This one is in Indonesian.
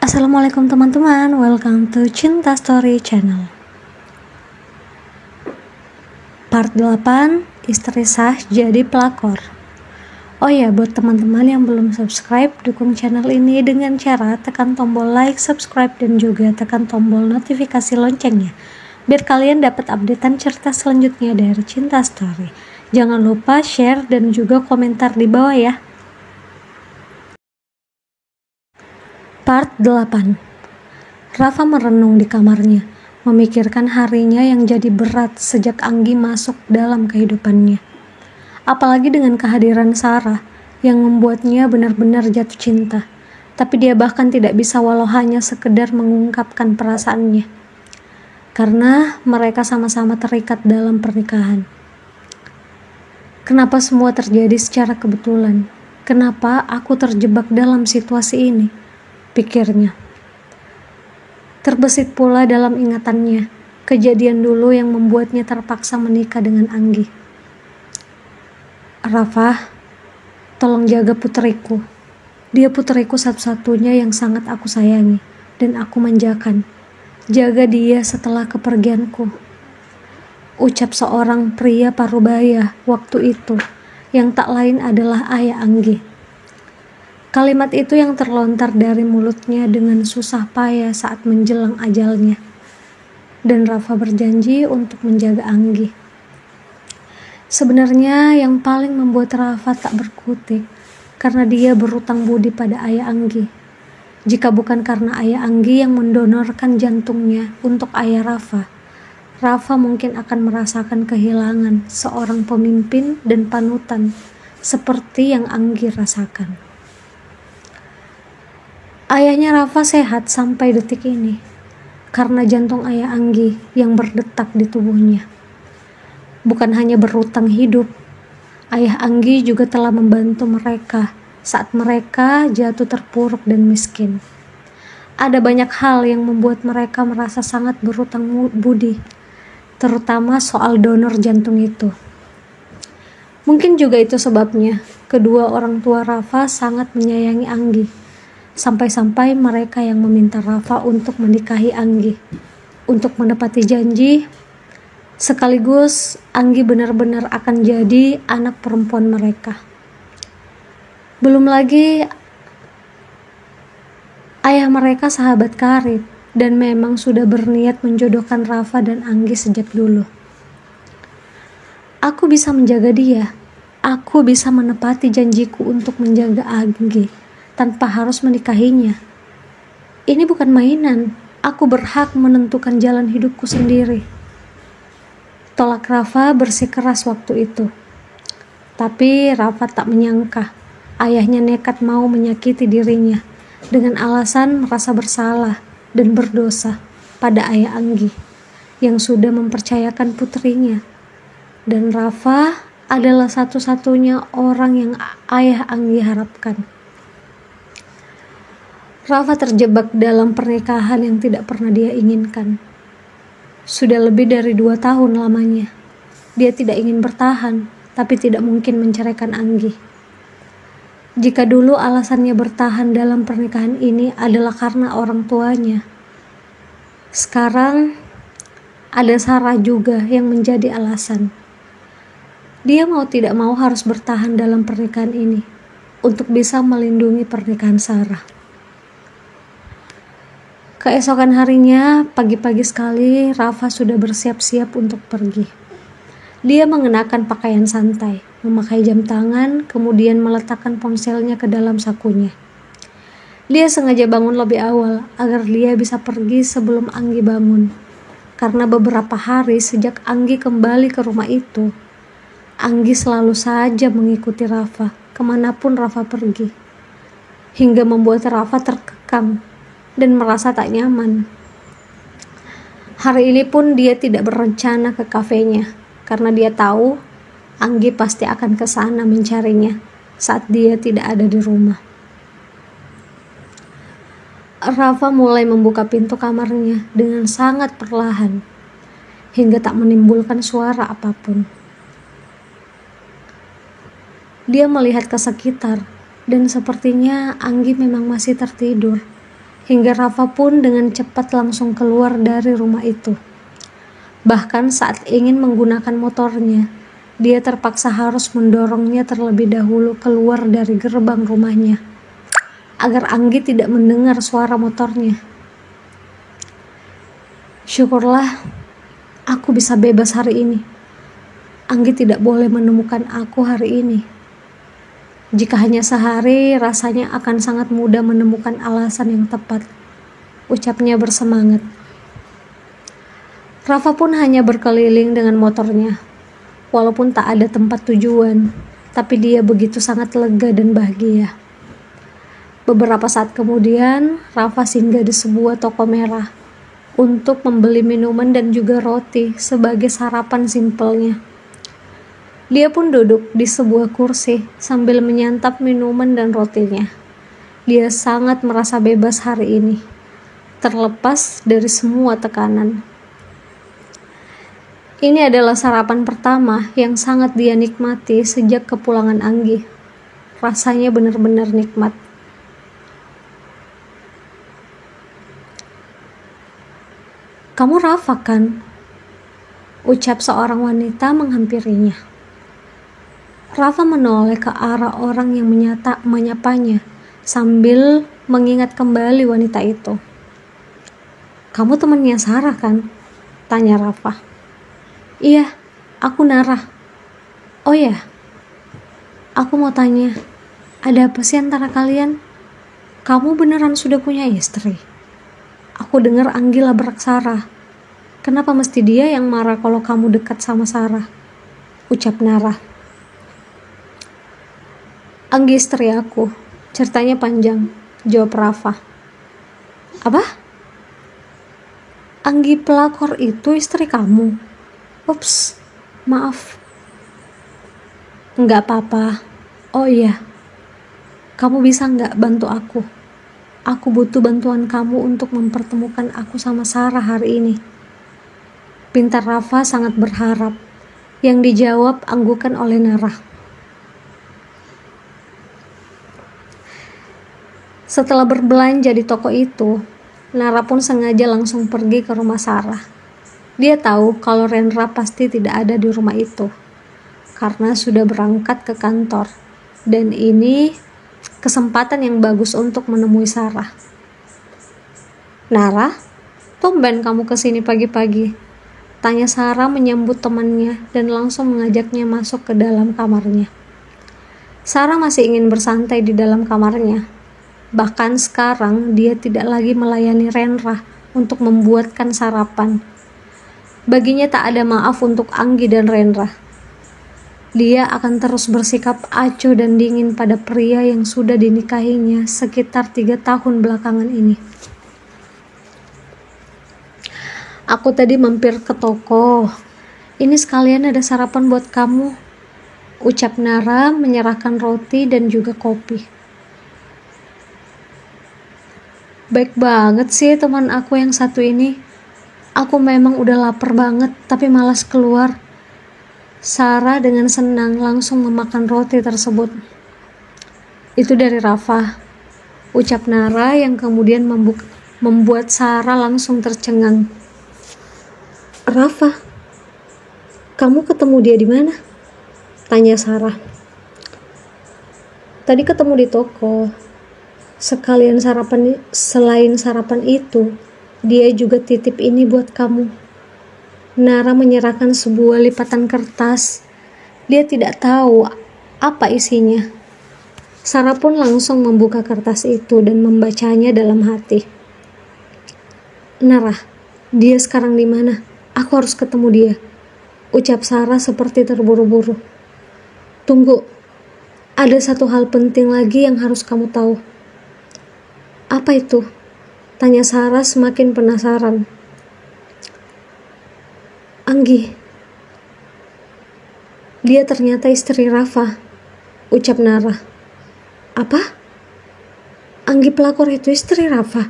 Assalamualaikum teman-teman, welcome to Cinta Story Channel. Part 8, istri sah jadi pelakor. Oh ya, buat teman-teman yang belum subscribe, dukung channel ini dengan cara tekan tombol like, subscribe, dan juga tekan tombol notifikasi loncengnya, biar kalian dapat updatean cerita selanjutnya dari Cinta Story. Jangan lupa share dan juga komentar di bawah ya. Part 8. Rafa merenung di kamarnya, memikirkan harinya yang jadi berat sejak Anggi masuk dalam kehidupannya. Apalagi dengan kehadiran Sarah yang membuatnya benar-benar jatuh cinta. Tapi dia bahkan tidak bisa walau hanya sekedar mengungkapkan perasaannya. Karena mereka sama-sama terikat dalam pernikahan. Kenapa semua terjadi secara kebetulan? Kenapa aku terjebak dalam situasi ini? Pikirnya. Terbesit pula dalam ingatannya kejadian dulu yang membuatnya terpaksa menikah dengan Anggi. Rafa, tolong jaga puteriku. Dia puteriku satu-satunya yang sangat aku sayangi dan aku manjakan. Jaga dia setelah kepergianku. Ucap seorang pria parubaya waktu itu yang tak lain adalah ayah Anggi. Kalimat itu yang terlontar dari mulutnya dengan susah payah saat menjelang ajalnya. Dan Rafa berjanji untuk menjaga Anggi. Sebenarnya yang paling membuat Rafa tak berkutik karena dia berutang budi pada ayah Anggi. Jika bukan karena ayah Anggi yang mendonorkan jantungnya untuk ayah Rafa, Rafa mungkin akan merasakan kehilangan seorang pemimpin dan panutan seperti yang Anggi rasakan. Ayahnya Rafa sehat sampai detik ini karena jantung ayah Anggi yang berdetak di tubuhnya. Bukan hanya berutang hidup, ayah Anggi juga telah membantu mereka saat mereka jatuh terpuruk dan miskin. Ada banyak hal yang membuat mereka merasa sangat berutang budi, terutama soal donor jantung itu. Mungkin juga itu sebabnya kedua orang tua Rafa sangat menyayangi Anggi. Sampai-sampai mereka yang meminta Rafa untuk menikahi Anggi, untuk menepati janji, sekaligus Anggi benar-benar akan jadi anak perempuan mereka. Belum lagi ayah mereka sahabat karib dan memang sudah berniat menjodohkan Rafa dan Anggi sejak dulu. Aku bisa menjaga dia, aku bisa menepati janjiku untuk menjaga Anggi tanpa harus menikahinya. Ini bukan mainan, aku berhak menentukan jalan hidupku sendiri. Tolak Rafa bersikeras waktu itu. Tapi Rafa tak menyangka ayahnya nekat mau menyakiti dirinya dengan alasan merasa bersalah dan berdosa pada ayah Anggi yang sudah mempercayakan putrinya. Dan Rafa adalah satu-satunya orang yang ayah Anggi harapkan. Rafa terjebak dalam pernikahan yang tidak pernah dia inginkan. Sudah lebih dari 2 tahun lamanya. Dia tidak ingin bertahan, tapi tidak mungkin menceraikan Anggi. Jika dulu alasannya bertahan dalam pernikahan ini adalah karena orang tuanya, sekarang ada Sarah juga yang menjadi alasan. Dia mau tidak mau harus bertahan dalam pernikahan ini untuk bisa melindungi pernikahan Sarah. Keesokan harinya, pagi-pagi sekali, Rafa sudah bersiap-siap untuk pergi. Dia mengenakan pakaian santai, memakai jam tangan, kemudian meletakkan ponselnya ke dalam sakunya. Dia sengaja bangun lebih awal agar dia bisa pergi sebelum Anggi bangun. Karena beberapa hari sejak Anggi kembali ke rumah itu, Anggi selalu saja mengikuti Rafa kemanapun Rafa pergi. Hingga membuat Rafa terkekang dan merasa tak nyaman. Hari ini pun dia tidak berencana ke kafenya karena dia tahu Anggi pasti akan ke sana mencarinya saat dia tidak ada di rumah. Rafa mulai membuka pintu kamarnya dengan sangat perlahan hingga tak menimbulkan suara apapun. Dia melihat ke sekitar dan sepertinya Anggi memang masih tertidur hingga Rafa pun dengan cepat langsung keluar dari rumah itu. Bahkan saat ingin menggunakan motornya, dia terpaksa harus mendorongnya terlebih dahulu keluar dari gerbang rumahnya, agar Anggi tidak mendengar suara motornya. Syukurlah, aku bisa bebas hari ini. Anggi tidak boleh menemukan aku hari ini. Jika hanya sehari, rasanya akan sangat mudah menemukan alasan yang tepat, ucapnya bersemangat. Rafa pun hanya berkeliling dengan motornya. Walaupun tak ada tempat tujuan, tapi dia begitu sangat lega dan bahagia. Beberapa saat kemudian, Rafa singgah di sebuah toko merah untuk membeli minuman dan juga roti sebagai sarapan simpelnya. Dia pun duduk di sebuah kursi sambil menyantap minuman dan rotinya. Dia sangat merasa bebas hari ini, terlepas dari semua tekanan. Ini adalah sarapan pertama yang sangat dia nikmati sejak kepulangan Anggi. Rasanya benar-benar nikmat. "Kamu Rafa kan?" ucap seorang wanita menghampirinya. Rafa menoleh ke arah orang yang menyapanya sambil mengingat kembali wanita itu. "Kamu temannya Sarah kan?" tanya Rafa. "Iya, aku Nara." "Oh ya, aku mau tanya, ada apa sih antara kalian? Kamu beneran sudah punya istri? Aku dengar Anggi labrak Sarah. Kenapa mesti dia yang marah kalau kamu dekat sama Sarah?" ucap Nara. "Anggi istri aku, ceritanya panjang," jawab Rafa. "Apa? Anggi pelakor itu istri kamu? Ups, maaf." "Nggak apa-apa. Oh iya, kamu bisa nggak bantu aku? Aku butuh bantuan kamu untuk mempertemukan aku sama Sarah hari ini." Pintar Rafa sangat berharap, yang dijawab anggukan oleh Nara. Setelah berbelanja di toko itu, Nara pun sengaja langsung pergi ke rumah Sarah. Dia tahu kalau Rendra pasti tidak ada di rumah itu, karena sudah berangkat ke kantor. Dan ini kesempatan yang bagus untuk menemui Sarah. "Nara, tumben kamu kesini pagi-pagi?" tanya Sarah menyambut temannya dan langsung mengajaknya masuk ke dalam kamarnya. Sarah masih ingin bersantai di dalam kamarnya. Bahkan sekarang dia tidak lagi melayani Rendra untuk membuatkan sarapan. Baginya tak ada maaf untuk Anggi dan Rendra. Dia akan terus bersikap acuh dan dingin pada pria yang sudah dinikahinya sekitar 3 tahun belakangan ini. "Aku tadi mampir ke toko. Ini sekalian ada sarapan buat kamu," ucap Nara menyerahkan roti dan juga kopi. "Baik banget sih teman aku yang satu ini. Aku memang udah lapar banget tapi malas keluar." Sarah dengan senang langsung memakan roti tersebut. "Itu dari Rafa," ucap Nara yang kemudian membuat Sarah langsung tercengang. "Rafa? Kamu ketemu dia di mana?" tanya Sarah. "Tadi ketemu di toko. Sekalian selain sarapan itu, dia juga titip ini buat kamu." Nara menyerahkan sebuah lipatan kertas. Dia tidak tahu apa isinya. Sarah pun langsung membuka kertas itu dan membacanya dalam hati. "Nara, dia sekarang di mana? Aku harus ketemu dia," ucap Sarah seperti terburu-buru. "Tunggu, ada satu hal penting lagi yang harus kamu tahu." "Apa itu?" tanya Sarah semakin penasaran. "Anggi. Dia ternyata istri Rafa," ucap Nara. "Apa? Anggi pelakor itu istri Rafa?"